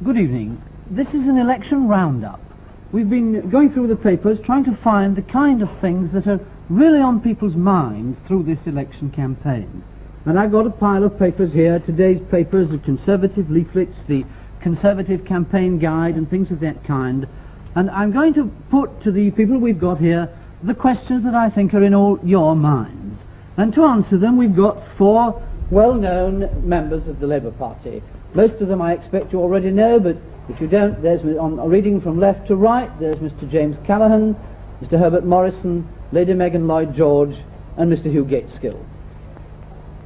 Good evening. This is an election roundup. We've been going through the papers trying to find the kind of things that are really on people's minds through this election campaign. And I've got a pile of papers here, today's papers, the Conservative leaflets, the Conservative campaign guide and things of that kind. And I'm going to put to the people we've got here the questions that I think are in all your minds. And to answer them, we've got four well-known members of the Labour Party. Most of them I expect you already know, but if you don't, there's, on reading from left to right, there's Mr. James Callaghan, Mr. Herbert Morrison, Lady Megan Lloyd-George, and Mr. Hugh Gaitskell.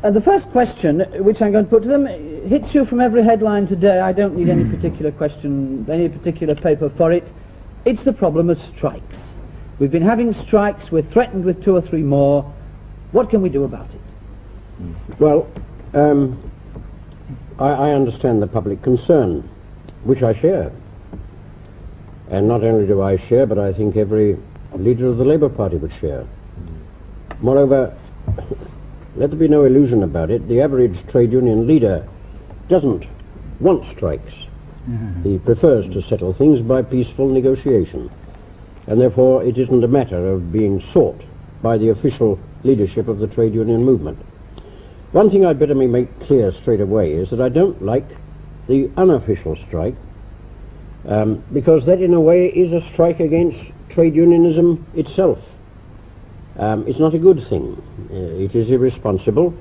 The first question, which I'm going to put to them, hits you from every headline today. I don't need any particular question, any particular paper for it. It's the problem of strikes. We've been having strikes, we're threatened with 2 or 3 more. What can we do about it? Well, I understand the public concern, which I share. And not only do I share, but I think every leader of the Labour Party would share. Moreover, let there be no illusion about it, the average trade union leader doesn't want strikes. He prefers to settle things by peaceful negotiation. And therefore it isn't a matter of being sought by the official leadership of the trade union movement. One thing I'd better make clear straight away is that I don't like the unofficial strike, because that in a way is a strike against trade unionism itself. It's not a good thing. It is irresponsible,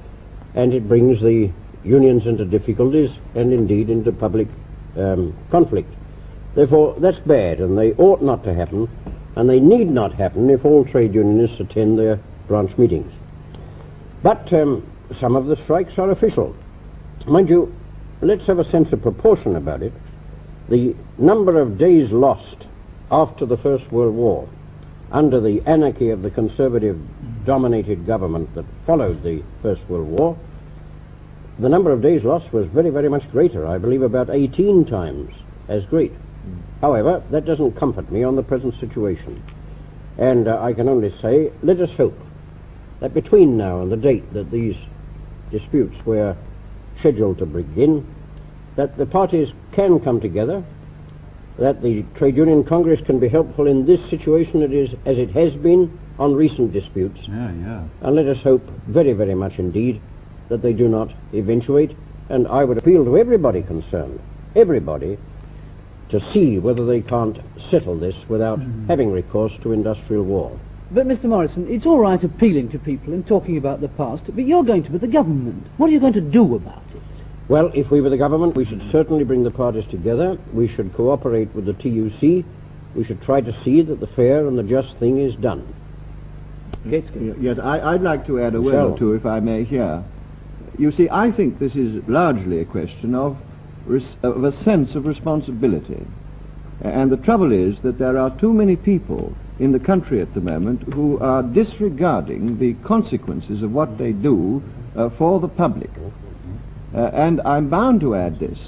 and it brings the unions into difficulties and indeed into public conflict. Therefore that's bad, and they ought not to happen, and they need not happen if all trade unionists attend their branch meetings. But some of the strikes are official. Mind you, let's have a sense of proportion about it. The number of days lost after the First World War, under the anarchy of the Conservative-dominated government that followed the First World War, the number of days lost was very, very much greater. I believe about 18 times as great. However, that doesn't comfort me on the present situation. And I can only say, let us hope that between now and the date that these disputes were scheduled to begin, that the parties can come together, that the Trade Union Congress can be helpful in this situation as it has been on recent disputes. And let us hope very, very much indeed that they do not eventuate. And I would appeal to everybody concerned, everybody, to see whether they can't settle this without having recourse to industrial war. But, Mr. Morrison, it's all right appealing to people and talking about the past, but you're going to be the government. What are you going to do about it? Well, if we were the government, we should certainly bring the parties together. We should cooperate with the TUC. We should try to see that the fair and the just thing is done. Yes, I'd like to add a word or two, if I may, here. You see, I think this is largely a question of a sense of responsibility. And the trouble is that there are too many people in the country at the moment who are disregarding the consequences of what they do for the public. And I'm bound to add this.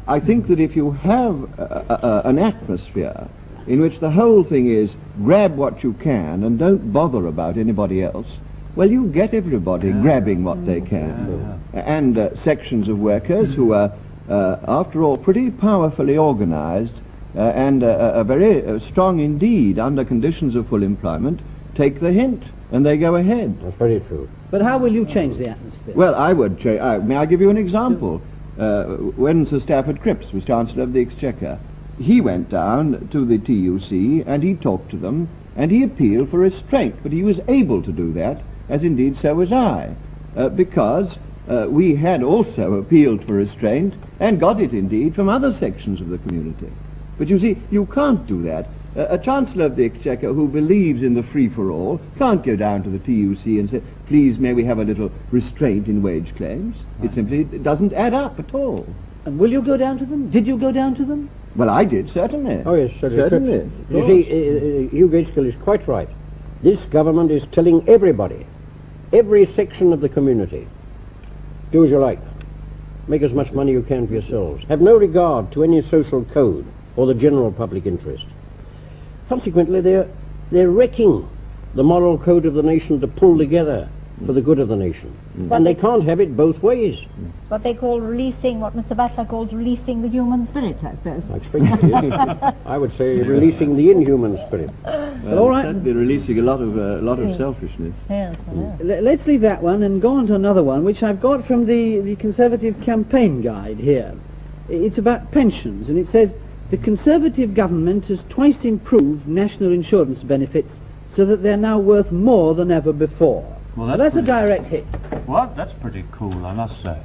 I think that if you have an atmosphere in which the whole thing is grab what you can and don't bother about anybody else, well, you get everybody grabbing what they can. And sections of workers who are, after all, pretty powerfully organized and very strong indeed under conditions of full employment, take the hint and they go ahead. That's very true. But how will you change the atmosphere? Well, I would change. May I give you an example? When Sir Stafford Cripps was Chancellor of the Exchequer, he went down to the TUC and he talked to them and he appealed for restraint, but he was able to do that, as indeed so was I, because we had also appealed for restraint and got it indeed from other sections of the community. But you see, you can't do that. A Chancellor of the Exchequer who believes in the free-for-all can't go down to the TUC and say, please, may we have a little restraint in wage claims? It simply doesn't add up at all. And will you go down to them? Did you go down to them? Well, I did, certainly. Oh, yes, certainly. You see, Hugh Gaitskell is quite right. This government is telling everybody, every section of the community, do as you like. Make as much money you can for yourselves. Have no regard to any social code or the general public interest. Consequently, they're wrecking the moral code of the nation to pull together for the good of the nation. And they can't have it both ways. What they call releasing, what Mr. Butler calls releasing the human spirit, I suppose. I expect it. I would say releasing the inhuman spirit. Well, all right. Certainly releasing a lot of selfishness. Yes, Let's leave that one and go on to another one, which I've got from the Conservative campaign guide here. It's about pensions, and it says, the Conservative government has twice improved national insurance benefits so that they're now worth more than ever before. Well, that's a direct hit. Well, that's pretty cool, I must say.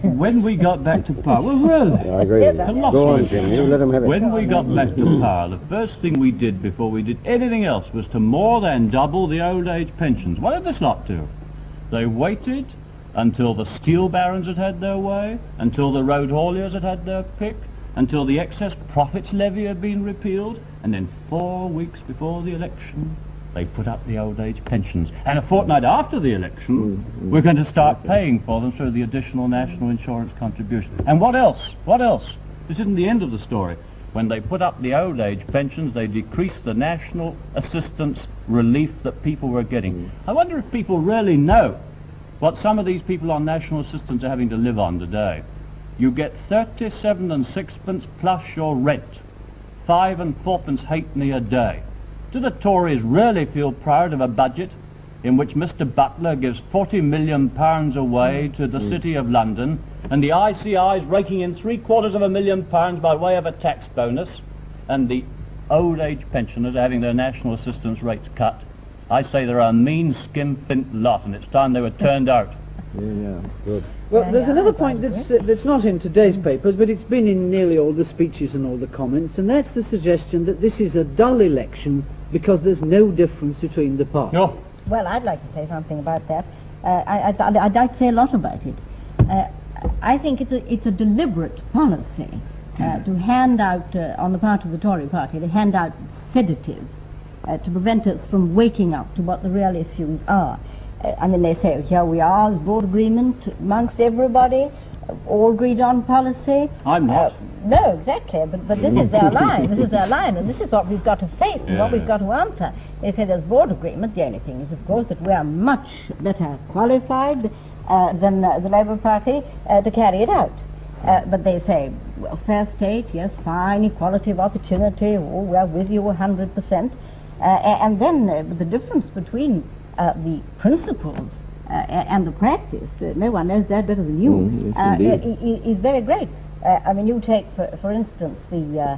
When we got back to power, well, really, I agree with you. Go on, Jim, you let them have it. when we got back to power, the first thing we did before we did anything else was to more than double the old age pensions. What did this lot do? They waited until the steel barons had had their way, until the road hauliers had had their pick, until the excess profits levy had been repealed, and then 4 weeks before the election, they put up the old age pensions. And a fortnight after the election, we're going to start paying for them through the additional national insurance contribution. And what else? What else? This isn't the end of the story. When they put up the old age pensions, they decreased the national assistance relief that people were getting. I wonder if people really know what some of these people on national assistance are having to live on today. You get 37 and sixpence plus your rent, 5 and 4pence halfpenny a day. Do the Tories really feel proud of a budget in which Mr. Butler gives £40 million away to the City of London, and the ICI is raking in £750,000 by way of a tax bonus, and the old age pensioners are having their national assistance rates cut? I say they're a mean, skinflint lot, and it's time they were turned out. Yeah, good. Well, there's another point that's not in today's papers, but it's been in nearly all the speeches and all the comments, and that's the suggestion that this is a dull election because there's no difference between the parties. No. Well, I'd like to say something about that. I'd like to say a lot about it. I think it's a deliberate policy to hand out, on the part of the Tory party, to hand out sedatives to prevent us from waking up to what the real issues are. I mean, they say, here we are, there's broad agreement amongst everybody, all agreed on policy. I'm not. No, exactly, but this is their line, this is their line, and this is what we've got to face and what we've got to answer. They say there's broad agreement. The only thing is, of course, that we are much better qualified than the Labour Party to carry it out. But they say, well, fair state, yes, fine, equality of opportunity, oh, we're with you 100%. And then the difference between the principles and the practice, no one knows that better than you, is very great. I mean, you take, for instance, the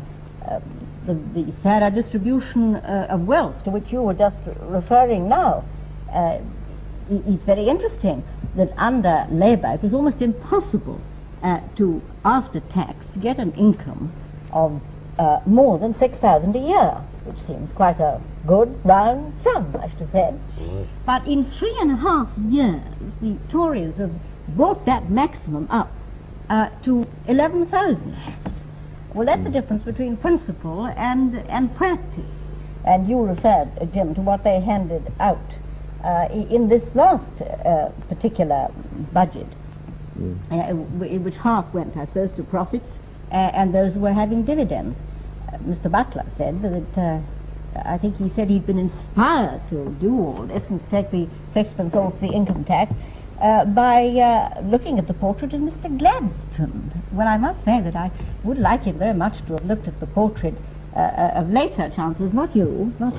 fairer distribution of wealth, to which you were just referring now. It's very interesting that under Labour it was almost impossible to, after tax, to get an income of more than 6,000 a year, which seems quite a good round sum, I should have said. But in 3.5 years, the Tories have brought that maximum up to 11,000. Well, that's the difference between principle and practice. And you referred, Jim, to what they handed out in this last particular budget, in which half went, I suppose, to profits, and those who were having dividends. Mr. Butler said that, I think he said he'd been inspired to do all this and to take the sixpence off the income tax by looking at the portrait of Mr. Gladstone. Well, I must say that I would like him very much to have looked at the portrait of later chancellors, not you, but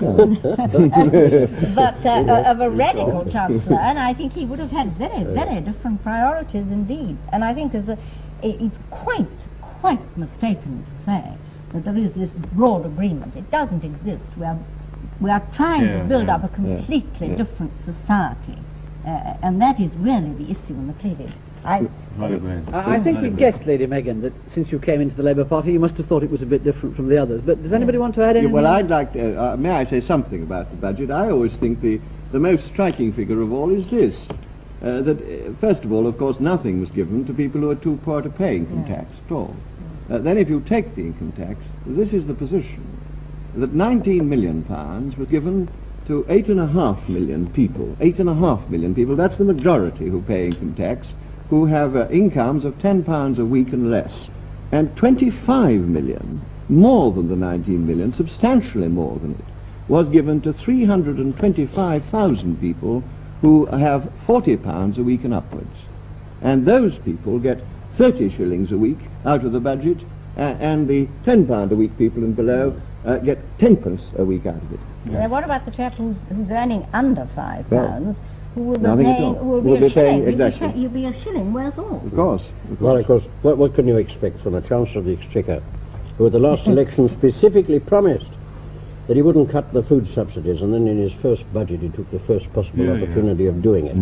of a radical chancellor, and I think he would have had very, very different priorities indeed. And I think it's quite mistaken to say that there is this broad agreement. It doesn't exist. We are trying to build up a completely different society, and that is really the issue in the cleavage. I think we guessed, Lady Megan, that since you came into the Labour Party, you must have thought it was a bit different from the others. But does anybody want to add anything? Well, I'd like to, may I say something about the budget? I always think the most striking figure of all is this, that, first of all, of course, nothing was given to people who are too poor to pay income tax at all. Then if you take the income tax, this is the position, that £19 million was given to 8.5 million people. 8.5 million people, that's the majority who pay income tax, who have incomes of £10 a week and less. And 25 million, more than the 19 million, substantially more than it, was given to 325,000 people who have £40 a week and upwards. And those people get 30 shillings a week out of the budget, and the £10 a week people and below get 10p a week out of it. What about the chap who's earning under £5, Well, who will be nothing at paying, all. who will Will be a be paying shilling? exactly. You'll be a shilling worse off. Of course. Well, of course, what can you expect from a Chancellor of the Exchequer who at the last election specifically promised that he wouldn't cut the food subsidies, and then in his first budget he took the first possible opportunity of doing it.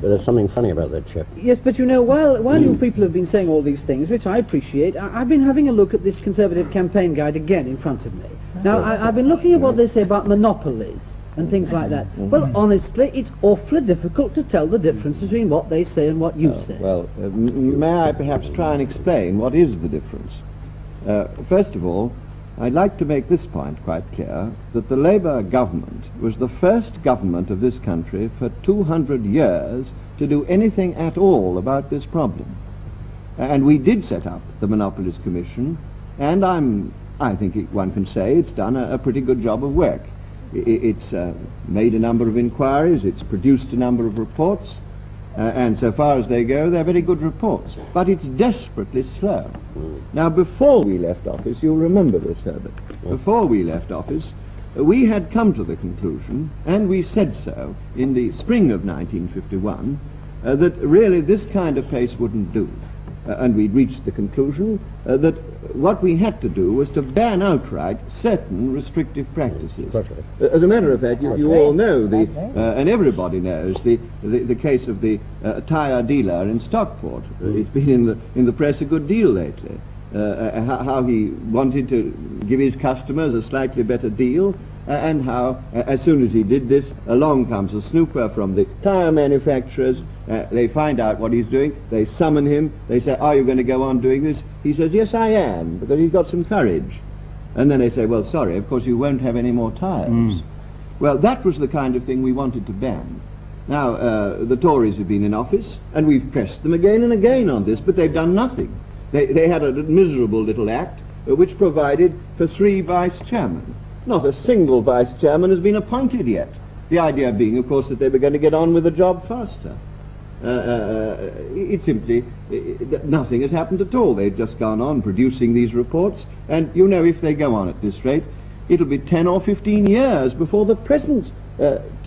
But there's something funny about that chap. Yes, but you know, while you people have been saying all these things, which I appreciate, I've been having a look at this Conservative campaign guide again in front of me. Now, I've been looking at what they say about monopolies and things like that. Well, honestly, it's awfully difficult to tell the difference between what they say and what you say. Well, may I perhaps try and explain what is the difference? First of all, I'd like to make this point quite clear, that the Labour government was the first government of this country for 200 years to do anything at all about this problem. And we did set up the Monopolies Commission, and I think one can say it's done a pretty good job of work. It's made a number of inquiries, it's produced a number of reports, and so far as they go, they're very good reports. But it's desperately slow. Now, before we left office, you'll remember this, Herbert, before we left office, we had come to the conclusion, and we said so in the spring of 1951, that really this kind of pace wouldn't do. And we'd reached the conclusion that what we had to do was to ban outright certain restrictive practices. As a matter of fact, you all know, and everybody knows, the case of the tyre dealer in Stockport. It's been in the press a good deal lately. How he wanted to give his customers a slightly better deal, and how, as soon as he did this, along comes a snooper from the tyre manufacturers. They find out what he's doing, they summon him, they say, are you going to go on doing this? He says, yes, I am, because he's got some courage. And then they say, well, sorry, of course you won't have any more tyres. Well, that was the kind of thing we wanted to ban. Now, the Tories have been in office, and we've pressed them again and again on this, but they've done nothing. They had a miserable little act which provided for 3 vice-chairmen. Not a single vice-chairman has been appointed yet. The idea being, of course, that they were going to get on with the job faster. It simply, nothing has happened at all. They've just gone on producing these reports, and you know, if they go on at this rate, it'll be 10 or 15 years before the present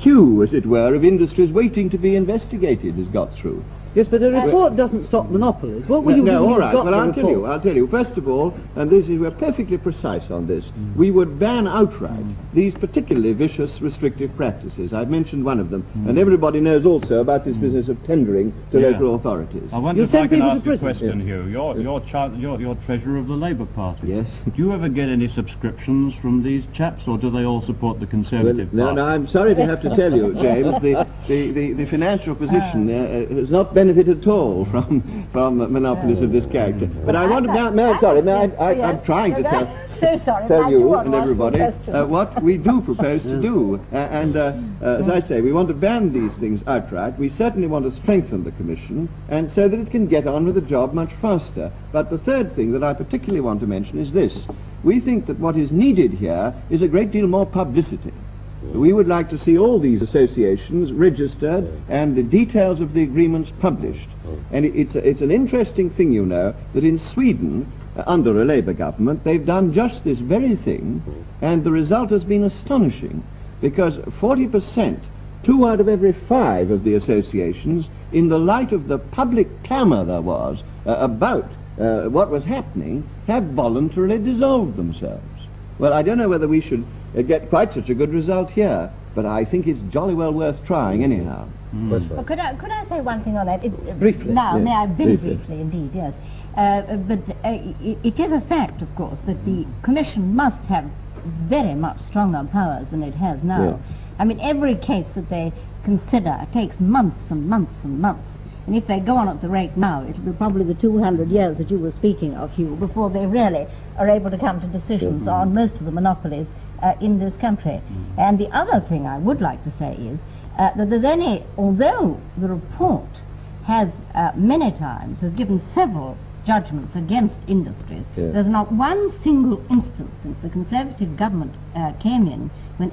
queue, as it were, of industries waiting to be investigated has got through. Yes, but a report doesn't stop monopolies. What will you do when all you've right. got Well, the I'll tell you. First of all, and we're perfectly precise on this, we would ban outright these particularly vicious restrictive practices. I've mentioned one of them, and everybody knows also about this business of tendering to local authorities. I wonder if I can ask a question, Hugh. You're treasurer of the Labour Party. Yes. Do you ever get any subscriptions from these chaps, or do they all support the Conservative No, Party? I'm sorry to have to tell you, James, the financial position has not benefited at all from monopolies of this character. But I want to I'm trying to tell you and everybody what we do propose to do. As I say, we want to ban these things outright. We certainly want to strengthen the Commission, and so that it can get on with the job much faster. But the third thing that I particularly want to mention is this. We think that what is needed here is a great deal more publicity. We would like to see all these associations registered and the details of the agreements published. And it's an interesting thing, you know, that in Sweden, under a Labour government, they've done just this very thing, and the result has been astonishing, because 40%, 2 out of every 5 of the associations, in the light of the public clamour there was about what was happening, have voluntarily dissolved themselves. Well, I don't know whether we should get quite such a good result here, but I think it's jolly well worth trying anyhow. Well, could I say one thing on that? Briefly. Now, Yes. may I? Very briefly indeed, yes. But it is a fact, of course, that the Commission must have very much stronger powers than it has now. Yes. I mean, every case that they consider takes months and months and months. And if they go on at the rate now, it'll be probably the 200 years that you were speaking of, Hugh, before they really are able to come to decisions on most of the monopolies in this country. And the other thing I would like to say is that although the report has many times has given several judgments against industries, there's not one single instance since the Conservative government came in when